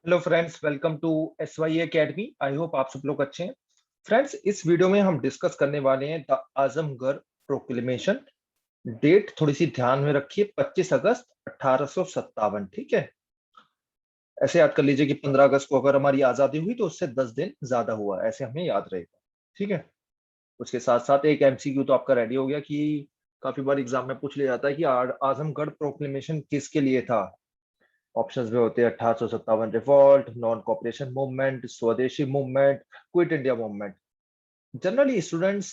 Hello friends, welcome to SYA academy. I hope आप सब लोग अच्छे हैं। फ्रेंड्स, इस वीडियो में हम डिस्कस करने वाले हैं द आजमगढ़ प्रोक्लेमेशन। डेट थोड़ी सी ध्यान में रखिए, 25 अगस्त 1857। ठीक है, ऐसे याद कर लीजिए कि 15 अगस्त को अगर हमारी आजादी हुई तो उससे 10 दिन ज्यादा हुआ, ऐसे हमें याद रहेगा। ठीक है, उसके साथ साथ एक MCQ तो आपका रेडी हो गया कि काफी बार एग्जाम में पूछ लिया जाता है कि आजमगढ़ प्रोक्लेमेशन किसके लिए था। ऑप्शंस में होते हैं 1857 रिवॉल्ट, नॉन कॉपरेशन मूवमेंट, स्वदेशी movement, quit India movement. Generally students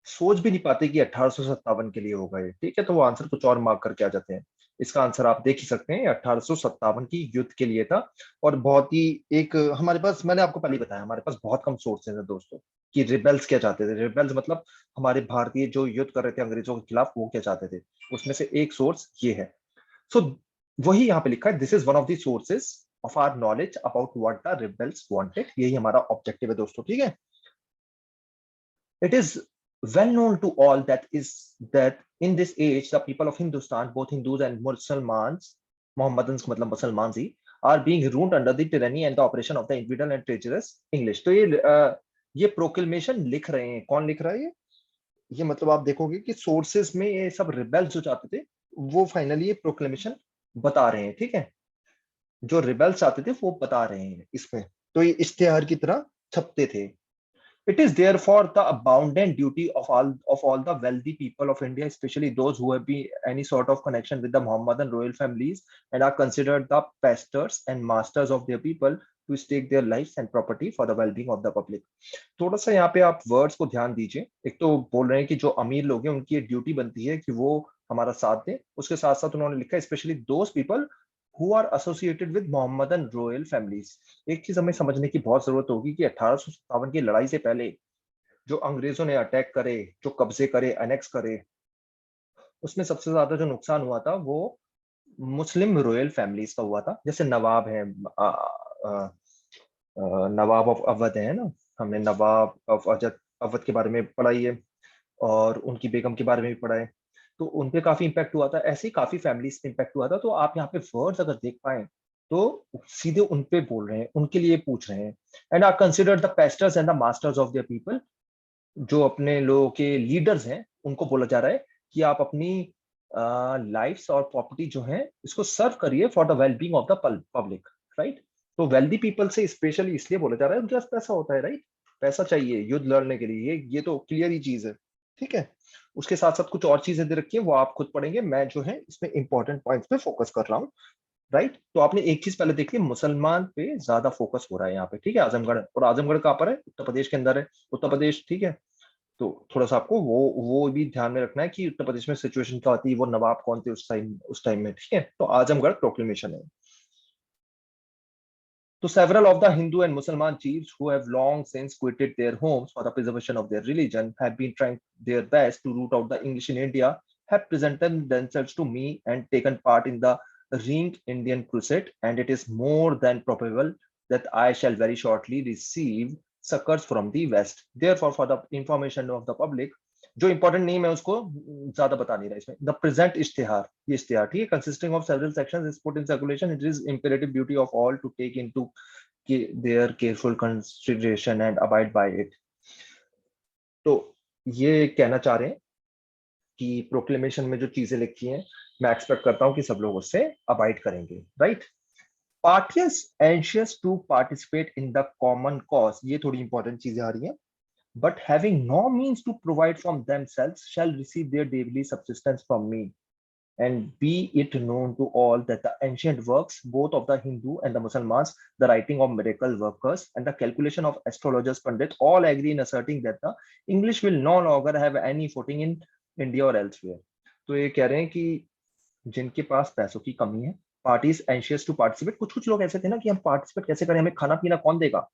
सोच भी नहीं पाते कि 1857 के लिए होगा ये। ठीक है, तो वो आंसर कुछ और मार्क करके आ जाते हैं। इसका आंसर आप देख ही सकते हैं, 1857 की युद्ध के लिए था। और बहुत ही एक हमारे पास, मैंने आपको पहले ही बताया, हमारे पास बहुत कम सोर्सेज है दोस्तों कि रिबेल्स क्या चाहते थे। रिबेल्स मतलब हमारे भारतीय जो युद्ध कर रहे थे अंग्रेजों के खिलाफ, वो क्या चाहते थे। उसमें से एक सोर्स ये है। सो वही यहाँ पे लिखा है, this is one of the sources of our knowledge about what the rebels wanted. यही हमारा ऑब्जेक्टिव है दोस्तों। ठीक है, it is well known to all that in this age the people of Hindustan, both Hindus and Muslims, Mohammedans मतलब मुसलमान ही, are being ruled under the tyranny and the operation of the infidel and treacherous English। तो ये proclamation लिख रहे हैं, कौन लिख रहा है ये मतलब आप देखोगे कि सोर्सेस में ये सब रिबेल्स जो चाहते थे वो फाइनली ये प्रोक्लेमेशन बता रहे हैं। ठीक है, जो रिबेल्स चाहते थे वो बता रहे हैं इसमें। तो ये इश्तेहार की तरह छपते थे। It is therefore the bounden duty of all the wealthy people of India, especially those who have been any sort of connection with the Mohammedan royal families and are considered the pastors and masters of their people, to stake their lives and property for the well-being of the public। थोड़ा सा यहाँ पे आप words को ध्यान दीजिए। एक तो बोल रहे हैं कि जो अमीर लोग हैं उनकी ड्यूटी बनती है कि वो हमारा साथ दें। उसके साथ साथ उन्होंने लिखा specially those people who are associated with Mohammedan royal families. एक चीज हमें समझने की बहुत जरूरत होगी कि 1857 की लड़ाई से पहले जो अंग्रेजों ने अटैक करे, जो कब्जे करे, अनेक्स करे, उसमें सबसे ज्यादा जो नुकसान हुआ था वो मुस्लिम रॉयल फैमिलीज का हुआ था। जैसे नवाब है, नवाब ऑफ अवध है ना, हमने नवाब ऑफ अवध के बारे में पढ़ाई है, और उनकी बेगम के बारे में भी पढ़ा है। तो उन पे काफी इम्पैक्ट हुआ था, ऐसे ही काफी फैमिलीज पे इम्पैक्ट हुआ था। तो आप यहाँ पे वर्ड्स अगर देख पाए तो सीधे उन पे बोल रहे हैं, उनके लिए पूछ रहे हैं। And are considered the pastors and the masters of their people. जो अपने लोगों के लीडर्स हैं उनको बोला जा रहा है कि आप अपनी लाइफ्स और प्रॉपर्टी जो है इसको सर्व करिए for the wellbeing of the public. Right, तो वेल्दी पीपल से स्पेशली इसलिए बोला जा रहा है उनके पास पैसा होता है। राइट, पैसा चाहिए युद्ध लड़ने के लिए, ये तो क्लियर ही चीज है। ठीक है, उसके साथ साथ कुछ और चीजें दे रखी है, वो आप खुद पढ़ेंगे, मैं जो है इसमें इंपॉर्टेंट पॉइंट्स पे फोकस कर रहा हूँ। राइट, तो आपने एक चीज पहले देख ली, मुसलमान पे ज्यादा फोकस हो रहा है यहाँ पे। ठीक है, आजमगढ़, और आजमगढ़ कहाँ पर है? उत्तर प्रदेश के अंदर है, उत्तर प्रदेश। ठीक है, तो थोड़ा सा आपको वो भी ध्यान में रखना है कि उत्तर प्रदेश में सिचुएशन क्या होती है, वो नवाब कौन थे उस टाइम में। ठीक है, तो आजमगढ़ प्रोक्लेमेशन है। तो several of the Hindu and Muslim chiefs who have long since quitted their homes for the preservation of their religion have been trying their best to root out the English in India, have presented themselves to me and taken part in the Ring Indian Crusade, and it is more than probable that I shall very shortly receive succors from the West. Therefore, for the information of the public, जो important name है उसको ज्यादा बता नहीं रहा इसमें। The present इश्तेहार, ये इश्तेहार, ठीक है, consisting of several sections is put in circulation. It is imperative duty of all to take into their careful consideration and abide by it. तो ये कहना चाह रहे हैं कि प्रोक्लेमेशन में जो चीजें लिखी हैं, मैं एक्सपेक्ट करता हूं कि सब लोग उससे अबाइड करेंगे। Right, parties anxious to participate in the common cause, ये थोड़ी इंपॉर्टेंट चीजें आ रही हैं। But having no means to provide from themselves shall receive their daily subsistence from me. And be it known to all that the ancient works, both of the Hindu and the Muslims, the writing of miracle workers and the calculation of astrologers Pandit, all agree in asserting that the English will no longer have any footing in India or elsewhere। तो ये कह रहे हैं कि जिनके पास पैसों की कमी है, पार्टीज एंशियस टू पार्टिसिपेट। कुछ कुछ लोग ऐसे थे ना कि हम पार्टिसिपेट कैसे करें, हमें खाना पीना कौन देगा।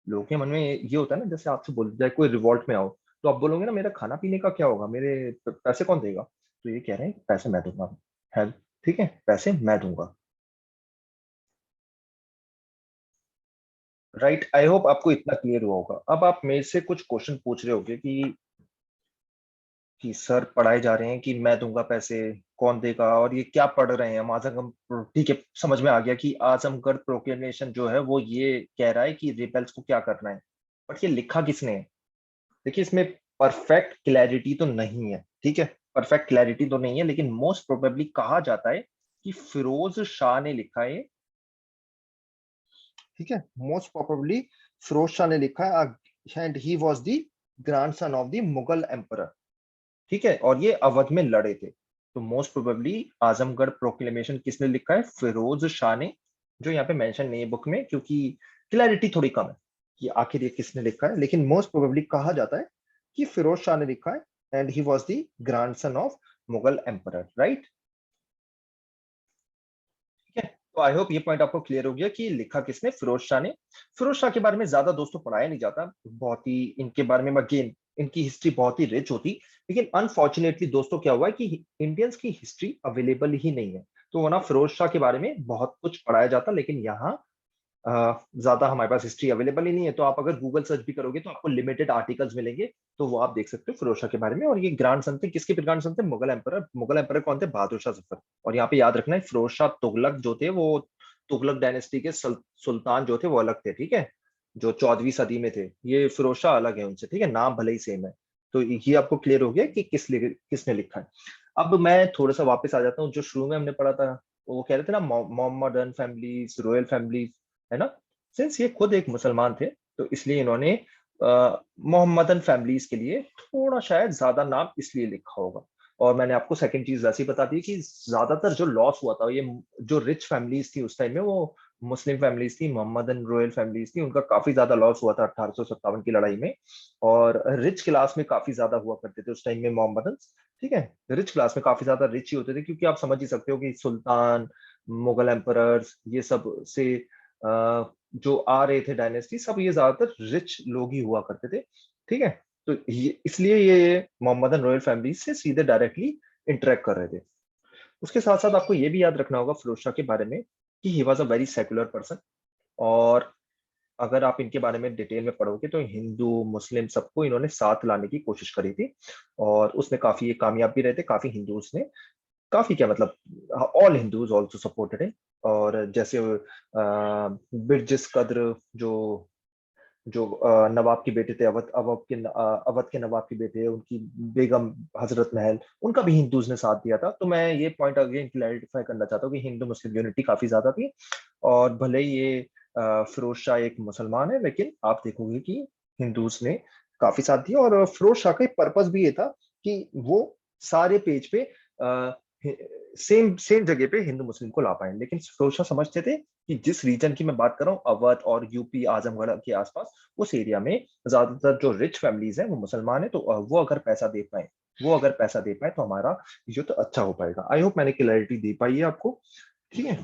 लोगों के मन में ये होता है ना, जैसे आपसे बोल जाए कोई रिवॉल्ट में आओ तो आप बोलोगे ना मेरा खाना पीने का क्या होगा, मेरे पैसे कौन देगा। तो ये कह रहे हैं पैसे मैं दूंगा, हेल्प, ठीक है, पैसे मैं दूंगा। राइट, आई होप आपको इतना क्लियर हुआ होगा। अब आप मेरे से कुछ क्वेश्चन पूछ रहे होगे कि कि सर पढ़ाए जा रहे हैं कि मैं दूंगा पैसे, कौन देगा, और ये क्या पढ़ रहे हैं हम आजमगढ़। ठीक है, समझ में आ गया कि आजमगढ़ प्रोक्लेमेशन जो है वो ये कह रहा है कि रिबेल्स को क्या करना है, बट ये लिखा किसने है? देखिए इसमें परफेक्ट क्लैरिटी तो नहीं है, ठीक है, परफेक्ट क्लैरिटी तो नहीं है, लेकिन मोस्ट प्रोबेबली कहा जाता है कि फिरोज शाह ने लिखा है। ठीक है, मोस्ट प्रोबेबली फिरोज शाह ने लिखा है, and he was the grandson of the Mughal emperor. ठीक है, और ये अवध में लड़े थे। तो मोस्ट प्रोबेबली आजमगढ़ प्रोक्लेमेशन किसने लिखा है? फिरोज शाह ने, जो यहाँ पे मेंशन नहीं है बुक में, क्योंकि क्लैरिटी थोड़ी कम है कि आखिर ये किसने लिखा है, लेकिन मोस्ट प्रोबेबली कहा जाता है कि फिरोज शाह ने लिखा है, and he was the grandson of Mughal emperor, right. ठीक है, तो आई होप ये पॉइंट आपको क्लियर हो गया कि लिखा किसने, फिरोज शाह ने। फिरोज शाह के बारे में ज्यादा दोस्तों पढ़ाया नहीं जाता, बहुत ही इनके बारे में अगेन इनकी हिस्ट्री बहुत ही रिच होती, लेकिन अनफॉर्चुनेटली दोस्तों क्या हुआ है कि इंडियंस की हिस्ट्री अवेलेबल ही नहीं है। तो वरना फिरोज शाह के बारे में बहुत कुछ पढ़ाया जाता, लेकिन यहाँ ज्यादा हमारे पास हिस्ट्री अवेलेबल ही नहीं है। तो आप अगर गूगल सर्च भी करोगे तो आपको लिमिटेड आर्टिकल्स मिलेंगे, तो वो आप देख सकते हो फिरोज शाह के बारे में। और ये ग्रांड सन थे, किसके ग्रांड सन थे? मुगल एम्पर। मुगल एम्पर कौन थे? बहादुर शाह जफर। और यहाँ पे याद रखना है, फिरोज शाह तुगलक जो थे वो तुगलक डायनेस्टी के सुल्तान जो थे वो अलग थे, ठीक है, जो 14वीं सदी में थे। ये फिरोज शाह अलग है उनसे, ठीक है, नाम भले ही सेम है। तो ये आपको क्लियर हो गया कि किसने लिखा है। अब मैं थोड़ा सा वापस आ जाता हूँ, जो शुरू में हमने पढ़ा था, वो कह रहे थे ना मोहम्मदन फैमिलीज, रॉयल फैमिलीज, है ना। सिंस ये खुद एक मुसलमान थे, तो इसलिए इन्होंने मोहम्मदन फैमिलीज के लिए थोड़ा शायद ज्यादा नाम इसलिए लिखा होगा। और मैंने आपको सेकंड चीज वैसे ही बता दी कि ज्यादातर जो लॉस हुआ था, ये जो रिच फैमिलीज थी उस टाइम में, वो मुस्लिम फैमिलीज थी, मोहम्मदन रॉयल फैमिलीज थी, उनका काफी ज्यादा लॉस हुआ था 1857 की लड़ाई में। और रिच क्लास में काफी ज्यादा हुआ करते थे उस टाइम में मोहम्मदन। ठीक है, रिच क्लास में काफी ज्यादा रिच ही होते थे, क्योंकि आप समझ ही सकते हो कि सुल्तान, मुगल एम्परर्स, ये सब से जो आ रहे थे डायनेस्टी, सब ये ज्यादातर रिच लोग ही हुआ करते थे। ठीक है, तो इसलिए ये मोहम्मदन रॉयल फैमिली से सीधे डायरेक्टली इंटरेक्ट कर रहे थे। उसके साथ साथ आपको ये भी याद रखना होगा फिरोज शाह के बारे में कि he was a very secular person. और अगर आप इनके बारे में डिटेल में पढ़ोगे तो हिंदू मुस्लिम सबको इन्होंने साथ लाने की कोशिश करी थी, और उसमें काफी ये कामयाब भी रहे थे। काफी हिंदूज ने, काफी क्या मतलब, ऑल हिंदूज ऑल्सो सपोर्टेड है। और जैसे बिरजिस कद्र, जो जो नवाब के बेटे थे, अवध के नवाब के बेटे, उनकी बेगम हजरत महल, उनका भी हिंदूज ने साथ दिया था। तो मैं ये पॉइंट अगेन क्लैरिफाई करना चाहता हूँ कि हिंदू मुस्लिम यूनिटी काफी ज्यादा थी। और भले ही ये फिरोज शाह एक मुसलमान है, लेकिन आप देखोगे कि हिंदूज ने काफी साथ दिया। और फिरोज शाह का पर्पस भी ये था कि वो सारे पेज पे सेम सेम जगह पे हिंदू मुस्लिम को ला पाए। लेकिन फिरोज शाह समझते थे कि जिस रीजन की मैं बात कर रहा हूँ, अवध और यूपी आजमगढ़ के आसपास, उस एरिया में ज्यादातर जो रिच फैमिलीज हैं वो मुसलमान है। तो वो अगर पैसा दे पाए, तो हमारा युद्ध अच्छा हो पाएगा। आई होप मैंने क्लैरिटी दे पाई है आपको। ठीक है,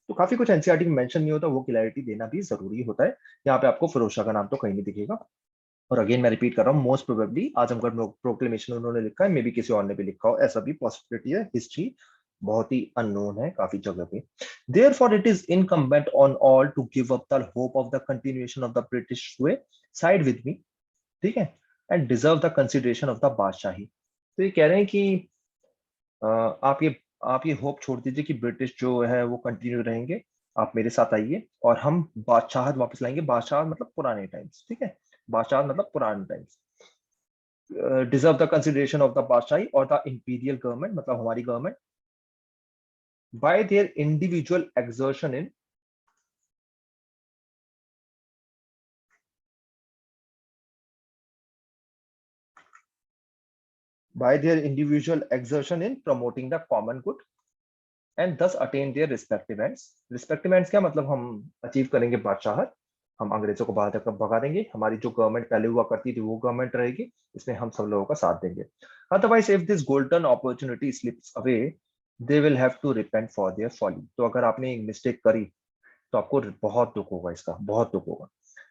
तो काफी कुछ एनसीईआरटी में मेंशन नहीं होता, वो क्लैरिटी देना भी जरूरी होता है। यहाँ पे आपको फिरोज शाह का नाम तो कहीं नहीं दिखेगा। और अगेन मैं रिपीट कर रहा हूँ, मोस्ट प्रोबेबली आजमगढ़ प्रोक्लेमेशन उन्होंने लिखा है, मे बी किसी और ने भी लिखा हो, ऐसा भी पॉसिबिलिटी है। हिस्ट्री बहुत ही अननोन है काफी जगह पे। Therefore, it is incumbent on all to give up the hope of the continuation of the British way, side with me, ठीक है, and deserve the consideration of the बादशाही। तो ये कह रहे हैं कि आप ये होप छोड़ दीजिए कि ब्रिटिश जो है वो कंटिन्यू रहेंगे, आप मेरे साथ आइए और हम बादशाहत वापस लाएंगे। बादशाह मतलब पुराने टाइम्स, ठीक है, बादशाह मतलब पुराने times. Deserve the consideration of the बादशाही और द इंपीरियल गवर्नमेंट, मतलब हमारी government, by their individual exertion in, by their individual exertion in promoting the common good and thus attain their respective ends। respective ends क्या मतलब? हम achieve करेंगे बादशाहत, हम अंग्रेजों को बाहर तक भगा देंगे, हमारी जो गवर्नमेंट पहले हुआ करती थी वो गवर्नमेंट रहेगी, इसमें हम सब लोगों का साथ देंगे। Otherwise if this golden opportunity slips away, they will have to repent for their folly. तो अगर आपने एक मिस्टेक करी तो आपको बहुत दुख होगा, इसका बहुत दुख होगा।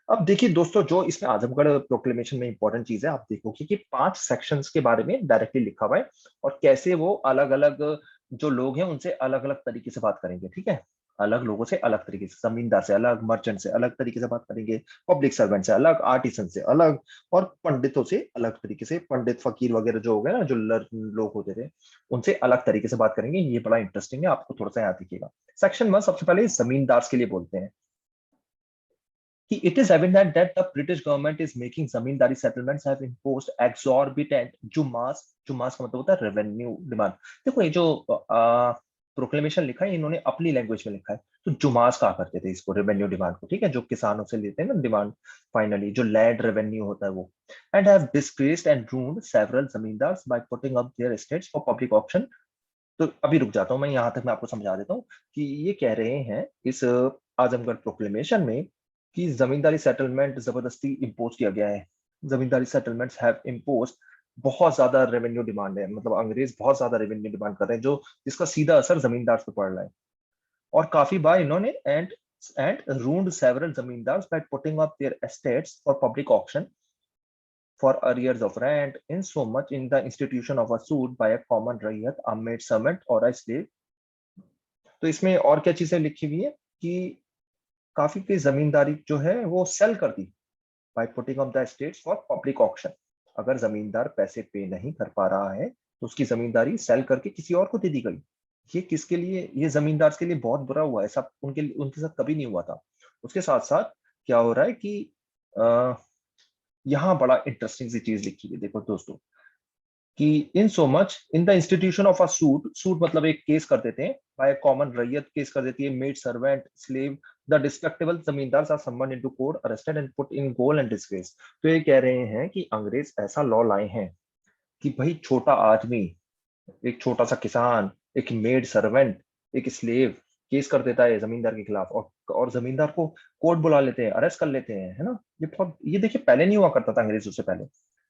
अब देखिए दोस्तों, जो इसमें आजमगढ़ प्रोक्लेमेशन में इंपॉर्टेंट चीज है, आप देखोगे कि 5 सेक्शंस के बारे में डायरेक्टली लिखा हुआ है, और कैसे वो अलग अलग जो लोग हैं उनसे अलग अलग तरीके से बात करेंगे। ठीक है, अलग लोगों से अलग तरीके से, जमींदार से अलग, मर्चेंट से अलग तरीके से बात करेंगे, पब्लिक सर्वेंट से अलग, आर्टिसन से अलग, और पंडितों से अलग तरीके से, पंडित फकीर वगैरह जो हो गए ना, जो लोग होते थे, उनसे अलग तरीके से बात करेंगे। ये बड़ा इंटरेस्टिंग है, आपको थोड़ा सा याद रखिएगा। सेक्शन 1 सबसे पहले जमींदार के लिए बोलते हैं कि it is evident that the British government is making zamindari settlements have imposed exorbitant जुमास, जुमास का मतलब होता है रेवेन्यू डिमांड। देखो ये जो प्रोक्लेमेशन लिखा है इन्होंने अपनी लैंग्वेज में लिखा है, तो जुमास कहा करते थे इसको, रेवेन्यू डिमांड को, ठीक है, जो किसानों से लेते हैं ना डिमांड, फाइनली जो लैंड रेवेन्यू होता है वो। And have disgraced and ruined several zamindars by putting up their estates for public auction. तो अभी रुक जाता हूं मैं, यहां तक मैं आपको समझा देता हूँ कि ये कह रहे हैं इस आजमगढ़ प्रोक्लेमेशन में कि जमींदारी सेटलमेंट जबरदस्ती इंपोज किया गया है। जमींदारी सेटलमेंट्स हैव इम्पोज, बहुत ज्यादा रेवेन्यू डिमांड है, मतलब अंग्रेज बहुत ज्यादा रेवेन्यू डिमांड कर रहे हैं, जो जिसका सीधा असर जमींदार पे पड़ रहा है। और काफी बार इन्होंने and ruined several zamindars by putting up their estates for public auction for arrears of rent, in so much in the institution of a suit by a common rayyat, a maid servant or a slave। तो इसमें और क्या चीजें लिखी हुई है कि काफी की जमींदारी जो है वो सेल कर दी by putting of the states for public auction. अगर जमींदार पैसे पे नहीं कर पा रहा है तो उसकी जमींदारी सेल करके किसी और को दे दी गई। ये किसके लिए, ये जमींदार के लिए बहुत बुरा हुआ है, ऐसा उनके साथ कभी नहीं हुआ था। उसके साथ साथ क्या हो रहा है कि यहाँ बड़ा इंटरेस्टिंग सी चीज लिखी है, देखो दोस्तों, कि in so much in the institution of a suit, suit मतलब एक केस कर देते हैं, बाय कॉमन रैयत केस कर देती है, maid servant slave, the respectable zamindar or someone into court arrested and put in gaol and disgrace. तो ये कह रहे हैं कि अंग्रेज ऐसा लॉ लाए हैं कि भाई छोटा आदमी, एक छोटा सा किसान, एक मेड सर्वेंट, एक स्लेव केस कर देता है जमींदार के खिलाफ, और जमींदार को कोर्ट बुला लेते हैं, अरेस्ट कर लेते हैं, है ना। ये बहुत, ये देखिए पहले नहीं हुआ करता था अंग्रेजों से पहले।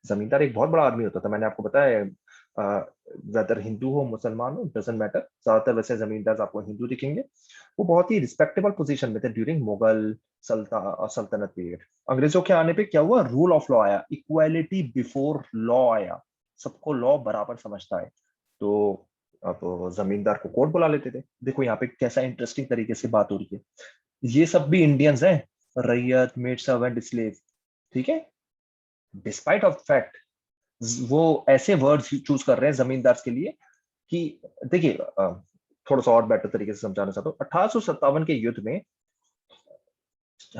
जमींदार एक बहुत बड़ा आदमी होता था, मैंने आपको बताया, ज्यादातर हिंदू हो मुसलमान हो डजेंट मैटर, ज्यादातर वैसे जमींदार आपको हिंदू दिखेंगे। वो बहुत ही रिस्पेक्टेबल पोजीशन में थे ड्यूरिंग मुगल सल्तनत पीरियड। अंग्रेजों के आने पे क्या हुआ, रूल ऑफ लॉ आया, इक्वालिटी बिफोर लॉ आया, सबको लॉ बराबर समझता है। तो अब जमींदार को कोर्ट बुला लेते थे। देखो यहाँ पे कैसा इंटरेस्टिंग तरीके से बात हो रही है, ये सब भी इंडियंस हैं, रैयत, मेड सर्वेंट, स्लेव, ठीक है। डिस्पाइट ऑफ फैक्ट वो ऐसे वर्ड्स चूज कर रहे हैं जमींदार के लिए कि देखिए, थोड़ा सा और बेटर तरीके से समझाना चाहता हूँ। 1857 के युद्ध में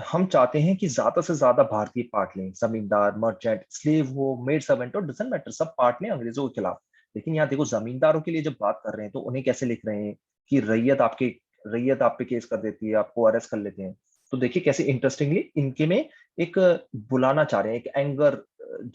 हम चाहते हैं कि ज्यादा से ज्यादा भारतीय पार्ट लें, जमींदार, मर्चेंट, स्लेव हो, मेड सर्वेंट हो, डजंट मैटर, सब पार्ट लें अंग्रेजों के खिलाफ। लेकिन यहाँ देखो जमींदारों के लिए जब बात कर रहे हैं तो उन्हें कैसे लिख रहे हैं कि रैयत आप पे केस कर देती है, आपको अरेस्ट कर लेते हैं। तो देखिए कैसे इंटरेस्टिंगली इनके में एक बुलाना चाह रहे हैं, एक एंगर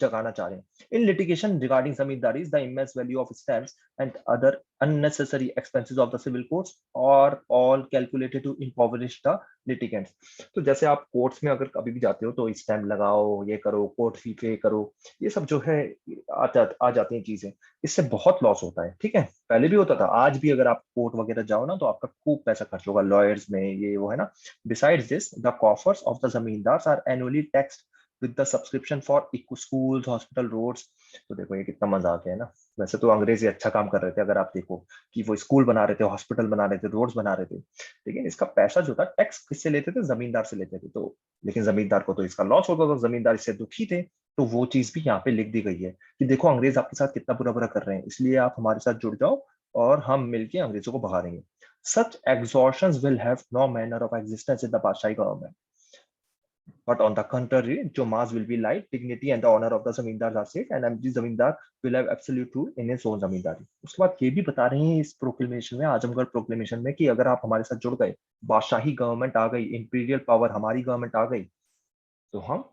जगाना चाह रहे हैं। In litigation regarding zamindaris the immense value of stamps and other unnecessary expenses of the civil courts are all calculated to impoverish the litigants। तो जैसे आप कोर्ट्स में अगर कभी भी जाते हो तो स्टैम्प लगाओ, ये करो, कोर्ट फी पे करो, ये सब जो है आ जाती हैं चीजें, इससे बहुत लॉस होता है, ठीक है। पहले भी होता था, आज भी अगर आप कोर्ट वगैरह जाओ ना तो आपका खूब पैसा खर्च होगा लॉयर्स में, ये वो है ना। Besides this the coffers of the zamindars are annually taxed with the subscription for schools, hospital, roads. तो देखो ये कितना मजाक है ना। वैसे तो अंग्रेज ये अच्छा काम कर रहे थे, अगर आप देखो कि वो स्कूल बना रहे थे, हॉस्पिटल बना रहे थे, रोड्स बना रहे थे, लेकिन इसका पैसा जो था टैक्स किससे लेते थे, जमींदार से लेते थे। तो लेकिन जमींदार को तो इसका लॉस होता था, जमींदार इससे दुखी थे। तो वो चीज भी यहाँ पे लिख दी गई है कि देखो अंग्रेज आपके साथ कितना बुरा बुरा कर रहे हैं, इसलिए आप हमारे साथ जुड़ जाओ और हम मिलके अंग्रेजों को भगाएंगे। सच extortions will have no manner of existence in the Pashahi government, but on the contrary, Jomas will be light, dignity and the honor of the zamindars are safe, and MG zamindar will have absolute rule in his own zamindari। उसके बाद ये भी बता रहे हैं इस proclamation में, Azamgarh proclamation में, कि अगर आप हमारे साथ जुड़ गए, बादशाही गवर्नमेंट आ गई, इंपीरियल पावर हमारी गवर्नमेंट आ गई, तो हम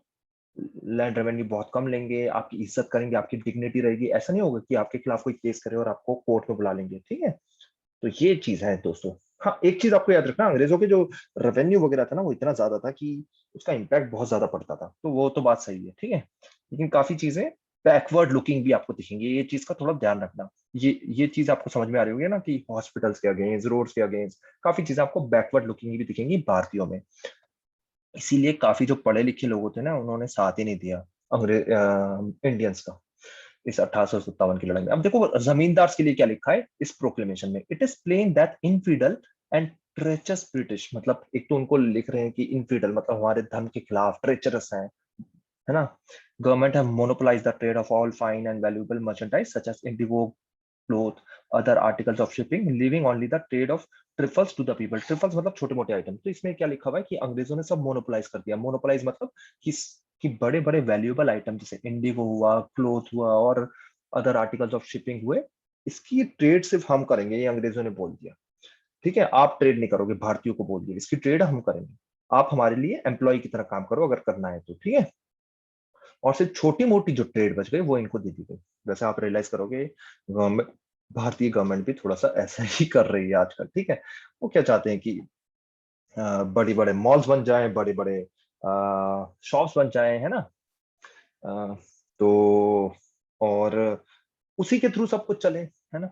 लैंड रेवेन्यू बहुत कम लेंगे, आपकी इज्जत करेंगे, आपकी डिग्निटी रहेगी। ऐसा नहीं होगा कि आपके खिलाफ कोई केस करे और आपको कोर्ट में बुला लेंगे, ठीक है। तो ये चीज है दोस्तों। हाँ एक चीज आपको याद रखना, अंग्रेजों के जो रेवेन्यू वगैरह था ना वो इतना ज्यादा था कि उसका इम्पैक्ट बहुत ज्यादा पड़ता था, तो वो तो बात सही है, ठीक है। लेकिन काफी चीजें बैकवर्ड लुकिंग भी आपको दिखेंगी, ये चीज का थोड़ा ध्यान रखना। ये चीज आपको समझ में आ रही होगी ना कि हॉस्पिटल्स के अगेंस्ट, रोड्स के अगेंस्ट काफी चीजें आपको बैकवर्ड लुकिंग भी दिखेंगी भारतीयों में। इसीलिए काफी जो पढ़े लिखे लोग होते हैं ना उन्होंने साथ ही नहीं दिया अंग्रेज इंडियंस का इस 1857 की लड़ाई में। अब देखो जमींदार के लिए क्या लिखा है इस प्रोक्लेमेशन में, it is plain that infidel and treacherous British मतलब एक तो उनको लिख रहे हैं कि इनफिडल मतलब हमारे धर्म के खिलाफ ट्रेचरस हैं, है ना। Government have monopolized the trade of all fine and valuable merchandise such as indigo, cloth, other articles of shipping, leaving only the trade of trifles to the people. Trifles मतलब छोटे मोटे आइटम। तो इसमें क्या लिखा हुआ है कि अंग्रेजों ने सब मोनोपोलाइज कर दिया। मोनोपोलाइज मतलब कि बड़े बड़े वैल्यूएबल आइटम जैसे इंडिगो हुआ, क्लोथ हुआ और अदर आर्टिकल्स ऑफ शिपिंग हुए, इसकी ट्रेड सिर्फ हम करेंगे, ये अंग्रेजों ने बोल दिया। ठीक है, आप ट्रेड नहीं करोगे, भारतीयों को बोल दिया इसकी ट्रेड हम करेंगे, आप हमारे लिए एम्प्लॉय की तरह काम करो अगर करना है तो, ठीक है। और सिर्फ छोटी मोटी जो ट्रेड बच गई वो इनको दे दी गई। वैसे आप रियलाइज करोगे गवर्नमेंट, भारतीय गवर्नमेंट भी थोड़ा सा ऐसा ही कर रही है आजकल, ठीक है। वो क्या चाहते हैं कि बड़ी बड़े मॉल्स बन जाएं, बड़े बड़े शॉप्स बन जाएं, है ना। अ, तो और उसी के थ्रू सब कुछ चले, है ना।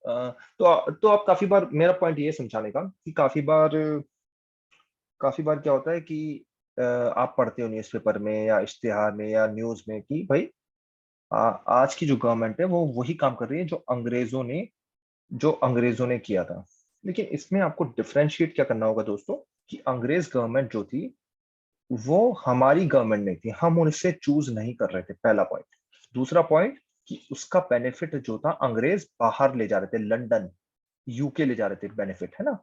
तो आप काफी बार मेरा पॉइंट ये समझाने का कि काफी बार क्या होता है कि आप पढ़ते हो न्यूज़पेपर में या इश्तिहार में या न्यूज में कि भाई आज की जो गवर्नमेंट है वो वही काम कर रही है जो अंग्रेजों ने किया था। लेकिन इसमें आपको डिफरेंशिएट क्या करना होगा दोस्तों, कि अंग्रेज गवर्नमेंट जो थी वो हमारी गवर्नमेंट नहीं थी, हम उनसे चूज नहीं कर रहे थे, पहला पॉइंट। दूसरा पॉइंट कि उसका बेनिफिट जो था अंग्रेज बाहर ले जा रहे थे, लंदन, यूके ले जा रहे थे बेनिफिट, है ना।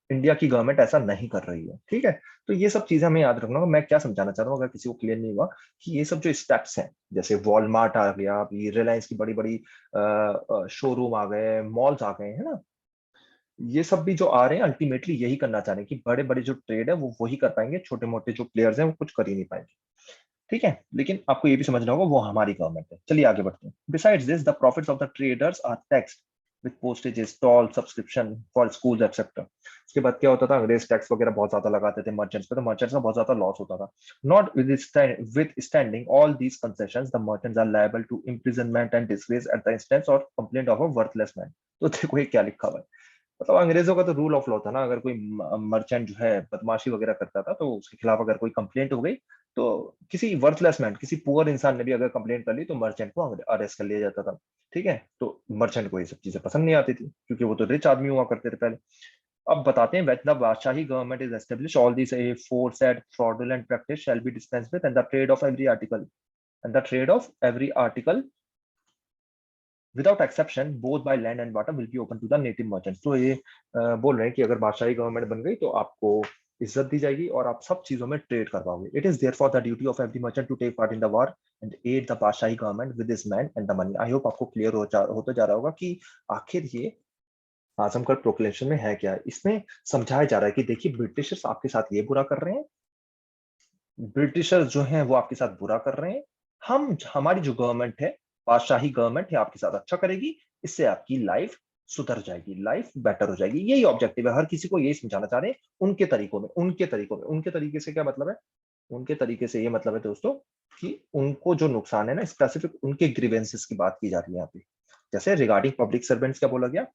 इंडिया की गवर्नमेंट ऐसा नहीं कर रही है, ठीक है। तो ये सब चीजें हमें याद रखना होगा। मैं क्या समझाना चाह रहा हूँ अगर किसी को क्लियर नहीं हुआ, कि ये सब जो स्टेप्स हैं, जैसे वॉलमार्ट आ गया, अभी रिलायंस की बड़ी बड़ी शोरूम आ गए, मॉल्स आ गए, है ना। ये सब भी जो आ रहे हैं अल्टीमेटली यही करना चाह रहे हैं कि बड़े बड़े जो ट्रेड है वो वही कर पाएंगे, छोटे मोटे जो प्लेयर्स हैं वो कुछ कर ही नहीं पाएंगे, ठीक है। लेकिन आपको ये भी समझना होगा वो हमारी गवर्नमेंट है। चलिए आगे बढ़ते हैं। Besides this the profits of the traders are taxed with postages, toll, subscription for schools etcetera. उसके बाद क्या होता था, अंग्रेज टैक्स वगैरह बहुत ज्यादा लगाते थे मर्चेंट्स पे, तो मर्चेंट्स का बहुत ज्यादा लॉस होता था। Notwithstanding all these concessions the merchants are liable to imprisonment and disgrace at the instance और complaint of a worthless man. तो देखो ये क्या लिखा हुआ है। मतलब अंग्रेजों का तो रूल ऑफ लॉ था ना, अगर कोई मर्चेंट जो है बदमाशी वगैरह करता था तो उसके खिलाफ अगर कोई कंप्लेंट हो गई, तो किसी वर्थलेस मैन, किसी पुअर इंसान ने भी अगर कंप्लेंट कर ली तो मर्चेंट को अरेस्ट कर लिया जाता था, ठीक है। तो मर्चेंट को ये सब चीजें पसंद नहीं आती थी क्योंकि वो तो रिच आदमी हुआ करते थे पहले। अब बताते हैं, when the Badshahi government is established, all these aforesaid fraudulent practice shall be dispensed with, and the trade of every article without exception both by land and water will be open to the native merchants. तो ये बोल रहे हैं कि अगर बादशाही government बन गई तो आपको इज्जत दी जाएगी और आप सब चीजों में ट्रेड कर पाओगे। It is therefore the duty of every merchant to take part in the war and aid the बादशाही government with this man and the money. I hope आपको क्लियर होता जा रहा होगा कि आखिर ये आजमगढ़ प्रोक्लेमेशन में है क्या। इसमें समझाया जा रहा है कि देखिए ब्रिटिशर्स आपके साथ ये बुरा कर रहे हैं, ब्रिटिशर्स जो हैं वो आपके साथ बुरा कर रहे हैं, हमारी जो गवर्नमेंट है, बादशाही गवर्नमेंट है, आपके साथ अच्छा करेगी, इससे आपकी लाइफ सुधर जाएगी, लाइफ बेटर हो जाएगी। यही ऑब्जेक्टिव है, हर किसी को यही समझाना चाह रहे हैं उनके तरीके से। क्या मतलब है उनके तरीके से? ये मतलब है दोस्तों कि उनको जो नुकसान है ना, स्पेसिफिक उनके ग्रीवेंसेस की बात की जा रही है यहाँ पे। जैसे रिगार्डिंग पब्लिक सर्वेंट्स क्या बोला गया,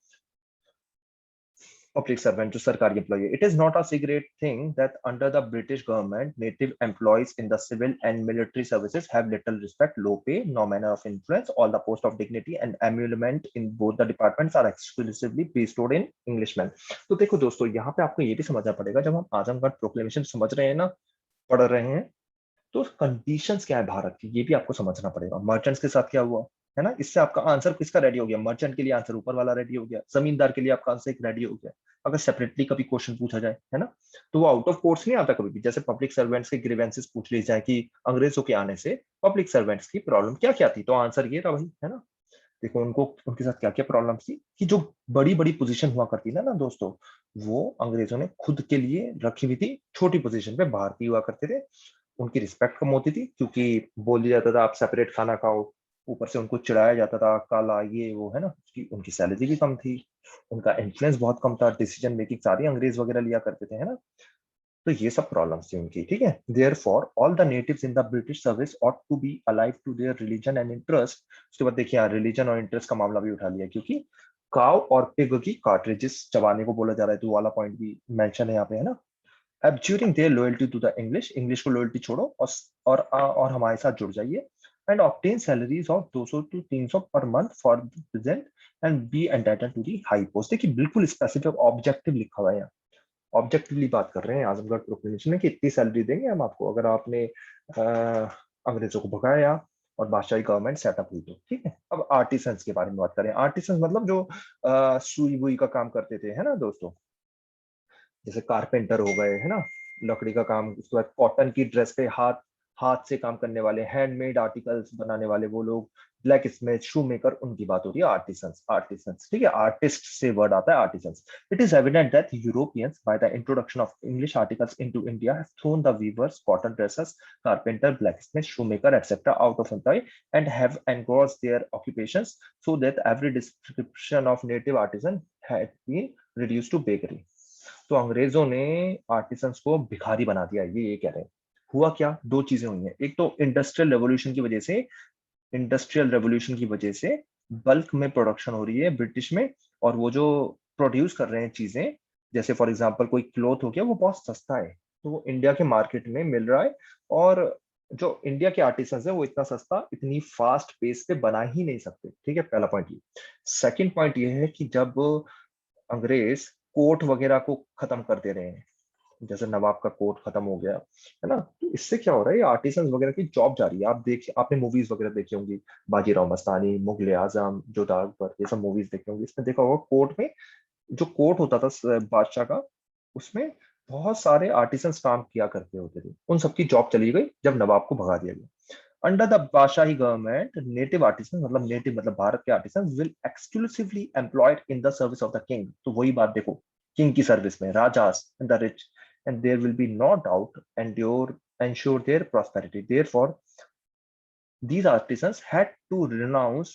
public servant to सरकारी employee. It is not a secret thing that under the British government, native employees in the civil and military services have little respect, low pay, no manner of influence. All the post of dignity and emolument in both the departments are exclusively bestowed in Englishmen. तो देखो दोस्तों, यहाँ पे आपको ये भी समझना पड़ेगा, जब हम आजमगढ़ प्रोक्लेमेशन समझ रहे हैं ना, पढ़ रहे हैं, तो कंडीशंस क्या है भारत की, ये भी आपको समझना पड़ेगा। मर्चेंट्स के साथ क्या हुआ, है ना। इससे आपका आंसर किसका रेडी हो गया, मर्चेंट के लिए आंसर ऊपर वाला रेडी हो गया, जमींदार के लिए आपका आंसर एक रेडी हो गया। अगर सेपरेटली कभी क्वेश्चन पूछा जाए, है ना, तो वो आउट ऑफ कोर्स नहीं आता कभी भी। जैसे पब्लिक सर्वेंट्स के ग्रीवेंसेस पूछ ली जाए कि अंग्रेजों के आने से पब्लिक सर्वेंट्स की प्रॉब्लम क्या क्या थी, तो आंसर ये था भाई, है ना। देखो उनको उनके साथ क्या क्या प्रॉब्लम थी, कि जो बड़ी बड़ी पोजीशन हुआ करती ना ना दोस्तों, वो अंग्रेजों ने खुद के लिए रखी हुई थी, छोटी पोजीशन पे भारतीय हुआ करते थे। उनकी रिस्पेक्ट कम होती थी क्योंकि बोल दिया जाता था आप सेपरेट खाना खाओ, ऊपर से उनको चिढ़ाया जाता था काला ये वो, है ना। उनकी सैलरी भी कम थी, उनका इन्फ्लुएंस बहुत कम था, डिसीजन मेकिंग सारी अंग्रेज वगैरह लिया करते थे, है ना। तो ये सब प्रॉब्लम्स थी उनकी, ठीक है। Therefore all the natives in the British service ought to be alive to their religion and interest. उसके बाद देखिए रिलीजन और इंटरेस्ट का मामला भी उठा लिया, क्योंकि काव और पिग की कार्ट्रिजेस चबाने को बोला जा रहा है, तो वाला पॉइंट भी मेंशन है यहाँ पे, है ना। abjuring their loyalty to the English को loyalty छोड़ो और हमारे साथ जुड़ जाइए, and obtain salaries of 200 to 300 per month for the present and be entitled to the high post। देखिए बिल्कुल स्पेसिफिक ऑब्जेक्टिव लिखा हुआ है यहाँ। ऑब्जेक्टिवली बात कर रहे हैं आजमगढ़ प्रोक्लेमेशन में कि इतनी सैलरी देंगे हम आपको अगर आपने अंग्रेजों को भगाया और बादशाही गवर्नमेंट सेटअप हुई तो। ठीक है, अब आर्टिसंस के बारे में बात करें। आर्टिसंस मतलब जो सुई बुई का काम करते थे, है ना दोस्तों, जैसे कारपेंटर हो गए, है ना, लकड़ी का काम, उसके बाद कॉटन की ड्रेस पे हाथ हाथ से काम करने वाले, हैंडमेड आर्टिकल्स बनाने वाले वो लोग, ब्लैक स्मिथ, शू मेकर, उनकी बात हो रही है। आर्टिसंस, आर्टिसंस, ठीक है, आर्टिस्ट से वर्ड आता है artisans. It is evident that Europeans by the introduction of English articles into India have thrown the weavers, cotton dressers, carpenter, blacksmith, shoemaker etcetera out of employ and have engrossed their occupations so that every description of native artisan had been reduced to bakery. तो अंग्रेजों ने artisans को भिखारी बना दिया, ये कह रहे हैं। हुआ क्या, दो चीजें हुई हैं। एक तो इंडस्ट्रियल रेवोल्यूशन की वजह से, इंडस्ट्रियल रेवोल्यूशन की वजह से बल्क में प्रोडक्शन हो रही है ब्रिटिश में, और वो जो प्रोड्यूस कर रहे हैं चीजें, जैसे फॉर एग्जांपल कोई क्लोथ हो गया, वो बहुत सस्ता है, तो वो इंडिया के मार्केट में मिल रहा है। और जो इंडिया के आर्टिसंस है वो इतना सस्ता, इतनी फास्ट पेस पे बना ही नहीं सकते। ठीक है, पहला पॉइंट ये। सेकंड पॉइंट ये है कि जब अंग्रेज कोर्ट वगैरह को खत्म कर दे रहे हैं, जैसे नवाब का कोर्ट खत्म हो गया, है ना, तो इससे क्या हो रहा है, आर्टिसन वगैरह की जॉब जा रही है। आप देख, आपने मूवीज वगैरह देखी होंगी, बाजीराव मस्तानी, मुगले आजम, जोधा अकबर, ये सब मूवीज देखी होंगी। इसमें देखा होगा कोर्ट में जो कोर्ट होता था बादशाह का, उसमें बहुत सारे आर्टिसन काम किया करते होते थे। उन सबकी जॉब चली गई जब नवाब को भगा दिया गया। अंडर द बादशाही गवर्नमेंट, नेटिव आर्टिसन, मतलब नेटिव मतलब भारत के artisan, will exclusively employed in the service of the king. तो वही बात देखो, किंग की सर्विस में, rajas and the rich, and there will be no doubt ensure their prosperity. Therefore, these artisans had to renounce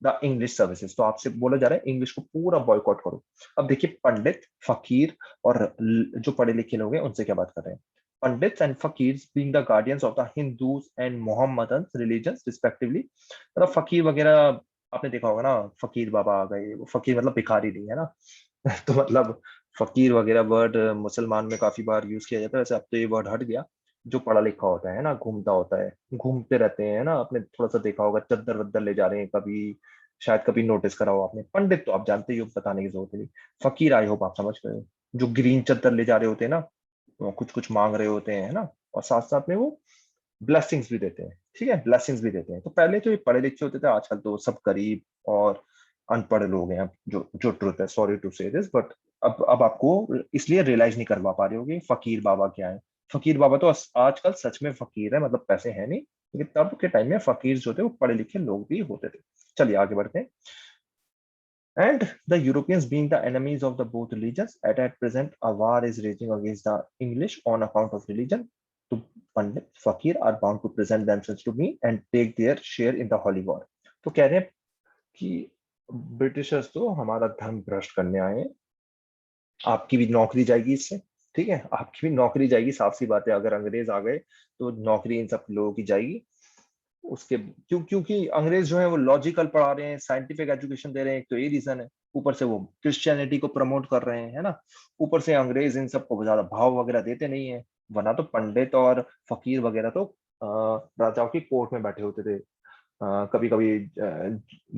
the English services. तो आपसे बोला जा रहा है इंग्लिश को पूरा बॉयकॉट करो। अब देखिए पंडित, फकीर और जो पढ़े लिखे लोग हैं उनसे क्या बात कर रहे हैं। पंडित एंड फकीर being the guardians of the Hindus and Mohammedan religions respectively. मतलब फकीर वगैरह आपने देखा होगा ना, फकीर बाबा आ गए, वो फकीर मतलब भिखारी नहीं है ना। तो मतलब फकीर वगैरह वर्ड मुसलमान में काफी बार यूज किया जाता है, वैसे अब तो ये वर्ड हट गया। जो पढ़ा लिखा होता है ना, घूमता होता है, घूमते रहते हैं ना, आपने थोड़ा सा देखा होगा, चद्दर वद्दर ले जा रहे हैं कभी, शायद कभी नोटिस करा हो आपने। पंडित तो आप जानते ही हो, बताने की जरूरत नहीं। फकीर आई होप आप समझ गए हो, जो ग्रीन चद्दर ले जा रहे होते हैं ना, कुछ कुछ मांग रहे होते हैं, है ना, और साथ साथ में वो ब्लेसिंग्स भी देते हैं। ठीक है, ब्लेसिंग्स भी देते हैं। तो पहले तो ये पढ़े लिखे होते थे, आजकल तो सब गरीब और अनपढ़ लोग हैं। अब जो जो ट्रुथ है, सॉरी टू से दिस, बट अब आपको इसलिए रियलाइज नहीं करवा पा रहे होगे फकीर बाबा क्या है। फकीर बाबा तो आजकल सच में फकीर है, मतलब पैसे है नहीं, लेकिन तब के टाइम में फकीर जो थे वो पढ़े लिखे लोग भी होते थे। चलिए आगे बढ़ते हैं। And the Europeans being the enemies of the both religions, at present a war is raging against the English on account of religion. To Pandit, Fakir are bound to present themselves to me and take their share in the holy war. तो कह रहे हैं कि Britishers तो हमारा धर्म भ्रष्ट करने आए हैं, आपकी भी नौकरी जाएगी इससे। ठीक है, आपकी भी नौकरी जाएगी, साफ सी बात है। अगर अंग्रेज आ गए तो नौकरी इन सब लोगों की जाएगी। उसके क्योंकि अंग्रेज जो है वो लॉजिकल पढ़ा रहे हैं, साइंटिफिक एजुकेशन दे रहे हैं, एक तो ये रीजन है। ऊपर से वो क्रिश्चियनिटी को प्रमोट कर रहे हैं, है ना। ऊपर से अंग्रेज इन सबको ज्यादा भाव वगैरह देते नहीं है, वरना तो पंडित और फकीर वगैरह तो राजाओं की कोर्ट में बैठे होते थे, कभी कभी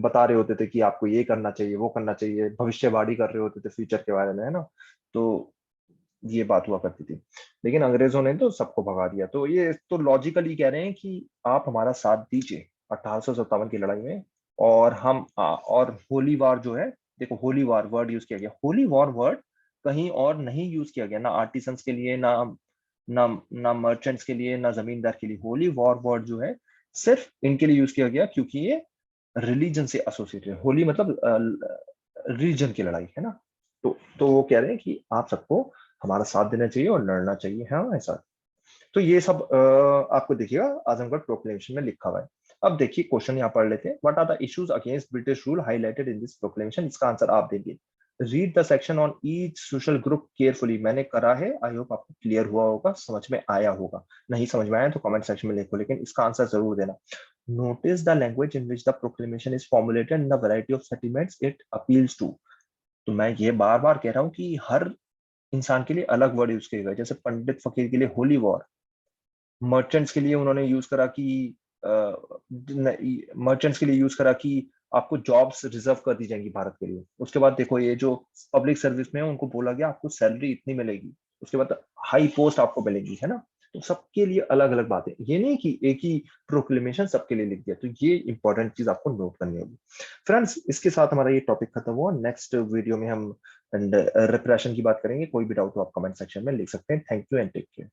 बता रहे होते थे कि आपको ये करना चाहिए, वो करना चाहिए, भविष्यवाणी कर रहे होते थे फ्यूचर के बारे में, है ना। तो ये बात हुआ करती थी। लेकिन अंग्रेजों ने तो सबको भगा दिया। तो ये तो लॉजिकली कह रहे हैं कि आप हमारा साथ दीजिए 1857 की लड़ाई में, और हम और होली वार जो है, देखो होली वार वर्ड यूज किया गया, होली वॉर वर्ड कहीं और नहीं यूज किया गया, ना आर्टिसंस के लिए, ना ना ना मर्चेंट्स के लिए, ना जमींदार के लिए। होली वॉर वर्ड जो है सिर्फ इनके लिए यूज किया गया क्योंकि ये रिलीजन से एसोसिएटेड है। होली मतलब रिलीजन की लड़ाई, है ना। तो वो कह रहे हैं कि आप सबको हमारा साथ देना चाहिए और लड़ना चाहिए, हाँ ऐसा। तो ये सब आपको देखिएगा आजमगढ़ प्रोक्लेमेशन में लिखा हुआ है। अब देखिए क्वेश्चन यहाँ पढ़ लेते हैं। What are the issues against British rule highlighted in this proclamation. इसका आंसर आप देंगे। Read the section on each social group carefully. मैंने करा है, आई होप आपको क्लियर हुआ होगा, समझ में आया होगा। नहीं समझ में आया तो कमेंट सेक्शन में लिखो, लेकिन इसका आंसर जरूर देना। Notice the language in which the proclamation is formulated in the variety of sentiments it appeals to. तो मैं ये बार बार कह रहा हूँ कि हर इंसान के लिए अलग वर्ड यूज किए गए। जैसे पंडित फकीर के लिए होली वॉर, मर्चेंट्स के लिए उन्होंने यूज करा कि मर्चेंट्स के लिए यूज करा कि आपको जॉब्स रिजर्व कर दी जाएंगी भारत के लिए। उसके बाद देखो ये जो पब्लिक सर्विस में है उनको बोला गया आपको सैलरी इतनी मिलेगी, उसके बाद हाई पोस्ट आपको मिलेगी, है ना। तो सबके लिए अलग अलग बातें, ये नहीं कि एक ही प्रोक्लेमेशन सबके लिए लिख दिया। तो ये इंपॉर्टेंट चीज आपको नोट करनी होगी। फ्रेंड्स, इसके साथ हमारा ये टॉपिक खत्म हुआ। नेक्स्ट वीडियो में हम रिप्रेशन की बात करेंगे। कोई भी डाउट हो आप कमेंट सेक्शन में लिख सकते हैं। Thank you and take care.